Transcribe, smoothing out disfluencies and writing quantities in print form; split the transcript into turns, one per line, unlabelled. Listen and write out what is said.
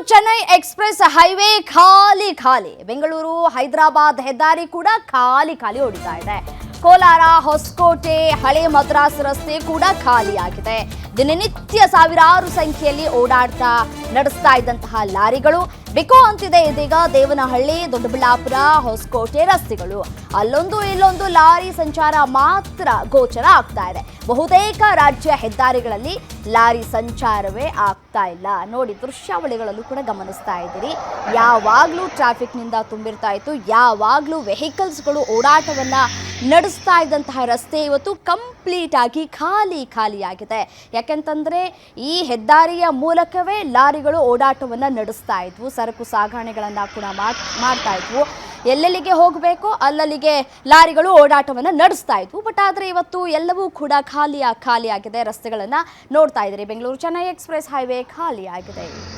Chennai express highway ಖಾಲಿ ಖಾಲಿ. ಬೆಂಗಳೂರು ಹೈದರಾಬಾದ್ ಹೆದ್ದಾರಿ ಕೂಡ ಖಾಲಿ ಖಾಲಿ ಓಡಿತಾ ಇದೆ. ಕೋಲಾರ ಹೊಸಕೋಟೆ ಹಳೆ ಮದ್ರಾಸ್ ರಸ್ತೆ ಕೂಡ ಖಾಲಿಯಾಗಿದೆ. ದಿನನಿತ್ಯ ಸಾವಿರಾರು ಸಂಖ್ಯೆಯಲ್ಲಿ ಓಡಾಡ್ತಾ ನಡೆಸ್ತಾ ಇದ್ದಂತಹ ಲಾರಿಗಳು ಬಿಕೋ ಅಂತಿದೆ. ಇದೀಗ ದೇವನಹಳ್ಳಿ, ದೊಡ್ಡಬಳ್ಳಾಪುರ, ಹೊಸಕೋಟೆ ರಸ್ತೆಗಳು ಅಲ್ಲೊಂದು ಇಲ್ಲೊಂದು ಲಾರಿ ಸಂಚಾರ ಮಾತ್ರ ಗೋಚರ ಆಗ್ತಾ ಇದೆ. ಬಹುತೇಕ ರಾಜ್ಯ ಹೆದ್ದಾರಿಗಳಲ್ಲಿ ಲಾರಿ ಸಂಚಾರವೇ ಆಗ್ತಾ ಇಲ್ಲ. ನೋಡಿ, ದೃಶ್ಯಾವಳಿಗಳಲ್ಲೂ ಕೂಡ ಗಮನಿಸ್ತಾ ಇದ್ದೀರಿ. ಯಾವಾಗಲೂ ಟ್ರಾಫಿಕ್ನಿಂದ ತುಂಬಿರ್ತಾ ಇತ್ತು, ಯಾವಾಗಲೂ ವೆಹಿಕಲ್ಸ್ಗಳು ಓಡಾಟವನ್ನ ನಡೆಸ್ತಾ ಇದ್ದಂತಹ ರಸ್ತೆ ಇವತ್ತು ಕಂಪ್ಲೀಟ್ ಆಗಿ ಖಾಲಿ ಖಾಲಿಯಾಗಿದೆ. ಯಾಕೆಂತಂದ್ರೆ ಈ ಹೆದ್ದಾರಿಯ ಮೂಲಕವೇ ಲಾರಿಗಳು ಓಡಾಟವನ್ನ ನಡೆಸ್ತಾ ಇದ್ವು, ಸರಕು ಸಾಗಣೆಗಳನ್ನ ಕೂಡ ಮಾಡ್ತಾ ಇದ್ವು. ಎಲ್ಲೆಲ್ಲಿಗೆ ಹೋಗಬೇಕೋ ಅಲ್ಲಲ್ಲಿಗೆ ಲಾರಿಗಳು ಓಡಾಟವನ್ನು ನಡೆಸ್ತಾ ಇದ್ವು. ಬಟ್ ಆದರೆ ಇವತ್ತು ಎಲ್ಲವೂ ಕೂಡ ಖಾಲಿಯಾಗಿದೆ. ರಸ್ತೆಗಳನ್ನು ನೋಡ್ತಾ ಇದ್ದೀರಿ. ಬೆಂಗಳೂರು ಚೆನ್ನೈ ಎಕ್ಸ್‌ಪ್ರೆಸ್ ಹೈವೇ ಖಾಲಿಯಾಗಿದೆ.